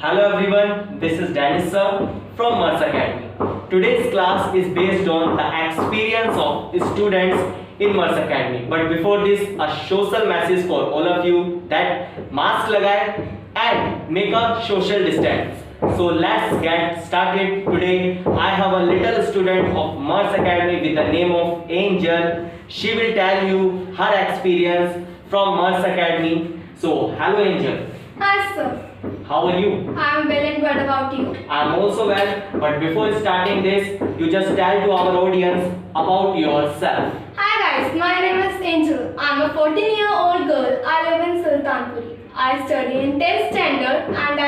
Hello everyone, this is Dennis sir from Mars Academy. Today's class is based on the experience of students in Mars Academy. But before this, a social message for all of you that mask lagaye and make a social distance. So let's get started. Today I have a little student of Mars Academy with the name of Angel. She will tell you her experience from Mars Academy. So hello Angel. Hi sir, How are you? I am well and what about you? I am also well, but before starting this, you just tell to our audience about yourself. Hi guys, my name is Angel. I am a 14-year-old girl. I live in Sultanpuri. I study in 10th standard and I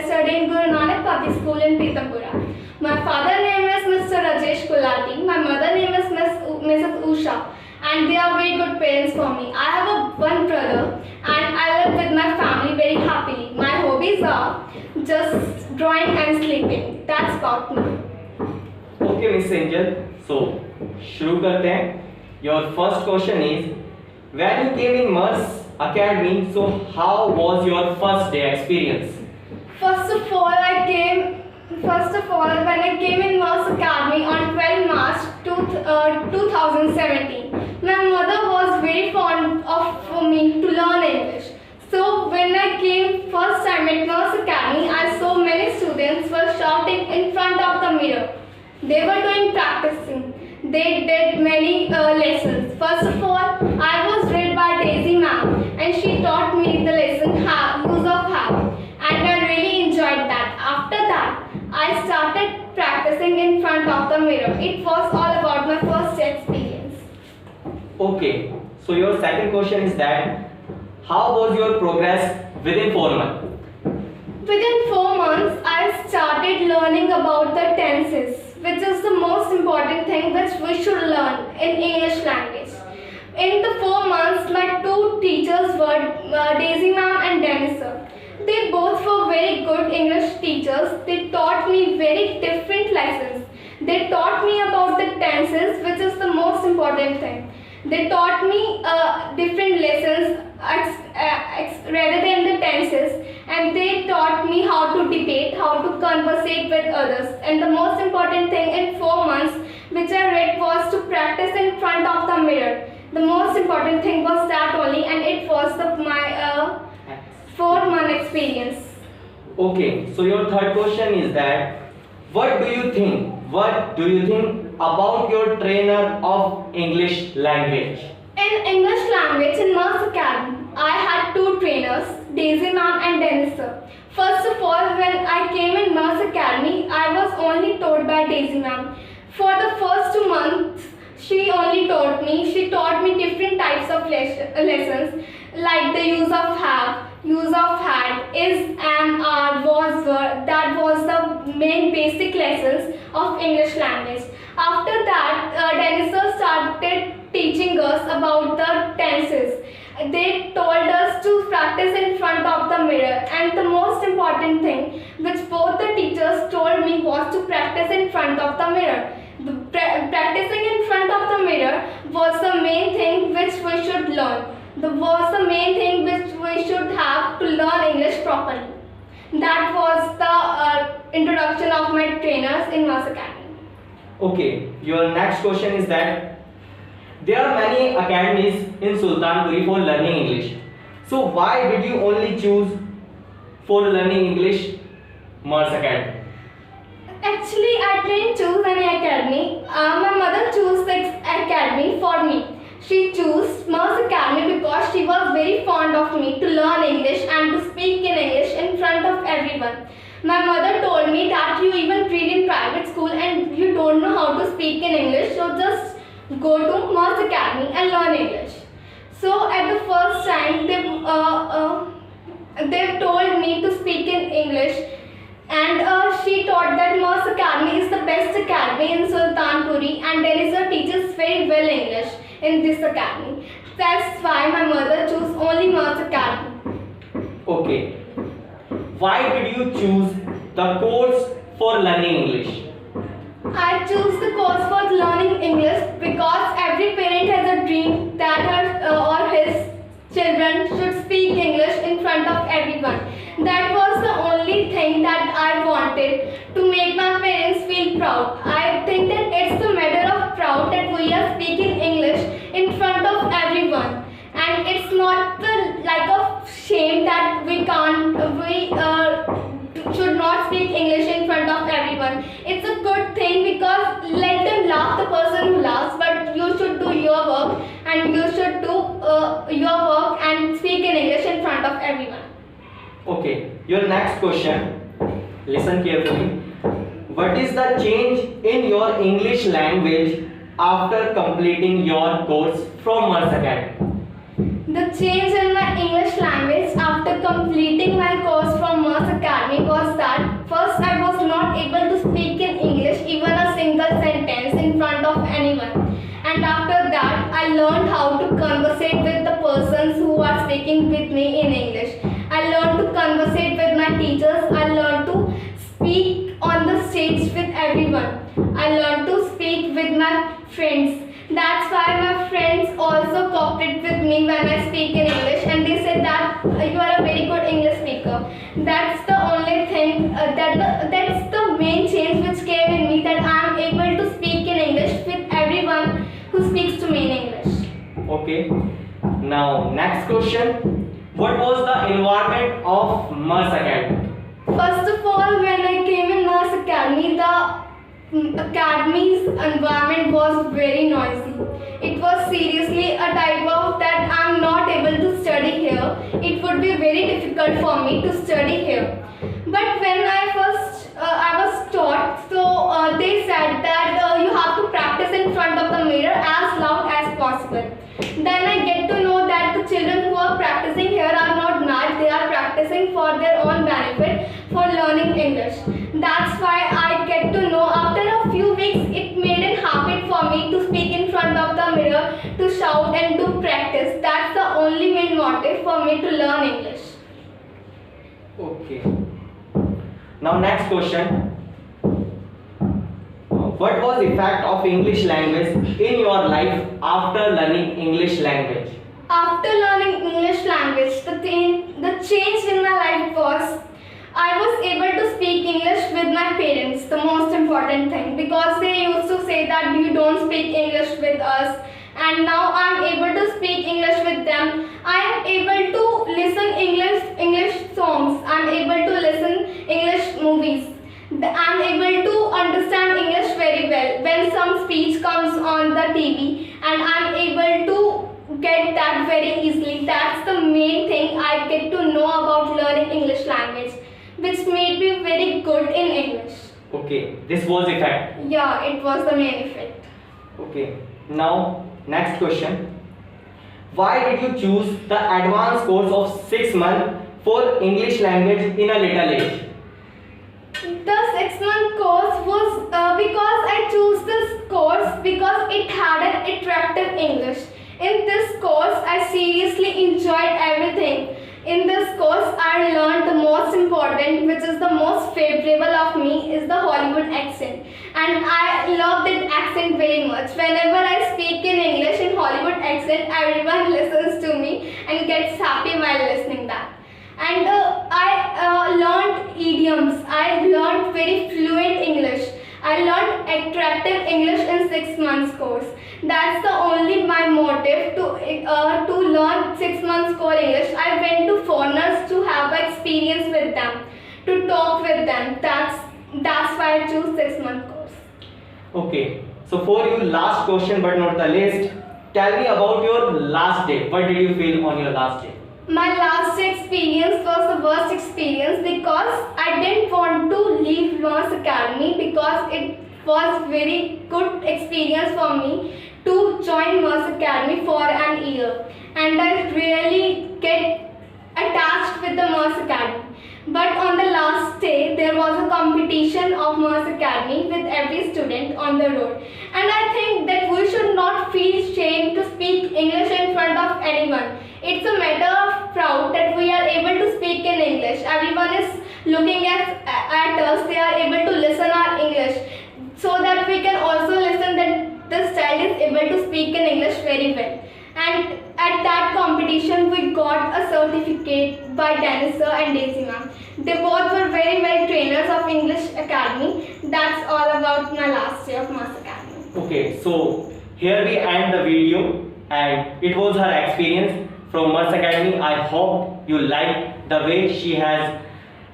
study in Guru Nanak Public School in Pitampura. My father name is Mr. Rajesh Kulati. My mother name is Mrs. Usha. And they are very good parents for me. I have one brother and I live with my family very happily. My hobbies are just drawing and sleeping. That's about me. Okay, Miss Angel. So, शुरू करते हैं. Your first question is, when you came in Mars Academy, so how was your first day experience? First of all, when I came in Mars Academy on 12 March 2017, my mother was very fond of me to learn English. So when I came first time at Mars Academy, I saw many students were shouting in front of the mirror. They were doing practicing. They did many lessons. First of all, I was read by Daisy ma'am and she taught me the lesson use of have, and I really enjoyed that. After that, I started practicing in front of the mirror. It was all about my first experience. Okay. So your second question is that, how was your progress within 4 months? Within 4 months, I started learning about the tenses, which is the most important thing which we should learn in English language. In the 4 months, my two teachers were Daisy ma'am and Dennis sir. They both were very good English teachers. They taught me very different lessons. They taught me about the tenses, which is the most important thing. They taught me different lessons rather than the tenses, and they taught me how to debate, how to conversate with others. And the most important thing in 4 months which I read was to practice in front of the mirror. The most important thing was that only, and it was my 4-month experience. Okay. So your third question is that, what do you think? What do you think about your trainer of English language? In English language in Mars Academy, I had two trainers, Daisy ma'am and Dennis sir. First of all, when I came in Mars Academy, I was only taught by Daisy ma'am. For the first 2 months, she only taught me. She taught me different types of lessons, like the use of have, use of had, is, am, are, was, were. That was the main basic lessons of English language. After that, Dennis sir started teaching us about the tenses. They told us to practice in front of the mirror, and the most important thing which both the teachers told me was to practice in front of the mirror. Practicing in front of the mirror was the main thing which we should learn. Was the main thing which we should have to learn English properly. That was the introduction of my trainers in Mars Academy. Okay. Your next question is that, there are many academies in Sultanpuri for learning English. So why did you only choose for learning English Mars Academy? Actually, I didn't choose any academy. My mother chose the academy for me. She chose Mars Academy because she was very fond of me to learn English and to speak in English in front of everyone. My mother told me that you even read in private school and you don't know how to speak in English, so just go to Mars Academy and learn English. So at the first time, they told me to speak in English, and she taught that Mars Academy is the best academy in Sultanpuri, and Dennis sir teaches very well English in this academy. That's why my mother chose only Mars Academy. Okay. Why did you choose the course for learning English? I choose the course for learning English because every parent has a dream that her or his children should speak English in front of everyone. That was the only thing that I wanted to make my parents feel proud. I think that it's a matter of proud that we are speaking English in front of everyone, and it's not the like of shame that we should not speak English in front of everyone. It's a good thing because let them laugh the person who laughs, but you should do your work and you should do your work and speak in English in front of everyone. Okay, your next question. Listen carefully. What is the change in your English language after completing your course from Mars Academy? The change in my English language after completing my course from Mars Academy was that first I was not able to speak in English even a single sentence in front of anyone. And after that I learned how to conversate with the persons who are speaking with me in English. I learned to conversate with my teachers. I learned to speak on the stage with everyone. I learned to speak with my friends. That's why my friends also cooperated with me when I speak in English, and they said that you are a very good English speaker. That's the only thing, that's the main change which came in me, that I am able to speak in English with everyone who speaks to me in English. Okay. Now, next question. What was the environment of Mars Academy? First of all, when I came in Mars Academy, the Academy's environment was very noisy. It was seriously a type of that I am not able to study here. It would be very difficult for me to study here. But when I was taught, so they said that you have to practice in front of the mirror as loud as possible. Then I get to know that the children who are practicing here are not mad, they are practicing for their own benefit, for learning English. That's why I get to know after a few weeks it made it habit for me to speak in front of the mirror, to shout and to practice. That's the only main motive for me to learn English. Okay. Now next question. What was the effect of English language in your life after learning English language? After learning English language, the change in my life was I was able to speak English with my parents, the most important thing, because they used to say that you don't speak English with us, and now I am able to speak English with them. I am able to listen English songs. I am able to listen English movies. I am able to understand English very well when some speech comes on the TV, and I am able to get that very easily. That's the main thing I get to know about learning English language, which made me very good in English. Okay, this was effect. Yeah, it was the main effect. Okay, now next question. Why did you choose the advanced course of 6 months for English language in a little age? The 6-month course was because I chose this course because it had an attractive English. In this course, I seriously enjoyed everything. In this course, I learned the most important, which is the most favorable of me, is the Hollywood accent. And I love that accent very much. Whenever I speak in English in Hollywood accent, everyone listens to me and gets happy while listening that. And I learned idioms. I learned very fluent English. I learned attractive English in 6 months course. That's the only my motive to learn 6 months core English. I went to foreigners to have experience with them, to talk with them. That's why I choose 6-month course. Okay, so for you, last question but not the least, tell me about your last day. What did you feel on your last day? My last experience was the worst experience because I didn't want to leave Mars Academy because it was very good experience for me to join Mars Academy for an year, and I really get attached with the Mars Academy. But on the last day, there was a competition of Mars Academy with every student on the road. And I think that we should not feel shame to speak English in front of anyone. It's a matter of proud that we are able to speak in English. Everyone is looking at us. They are able to listen our English, so that we can also listen that this child is able to speak in English very well. And at that competition, we got a certificate by Dennis sir and Daisy ma'am. They both were very well of English Academy. That's all about my last year of Mars Academy. Okay, so here we end the video, and it was her experience from Mars Academy. I hope you liked the way she has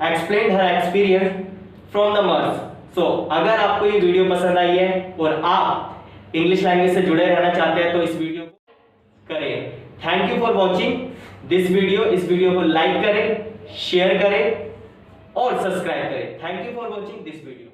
explained her experience from the Mars. So अगर आपको ये video पसंद आई है और आप English language से जुड़े रहना चाहते हैं तो इस वीडियो को करें. Thank you for watching this video. इस वीडियो को लाइक करें, शेयर करें और सब्सक्राइब करें. Thank you for watching this video.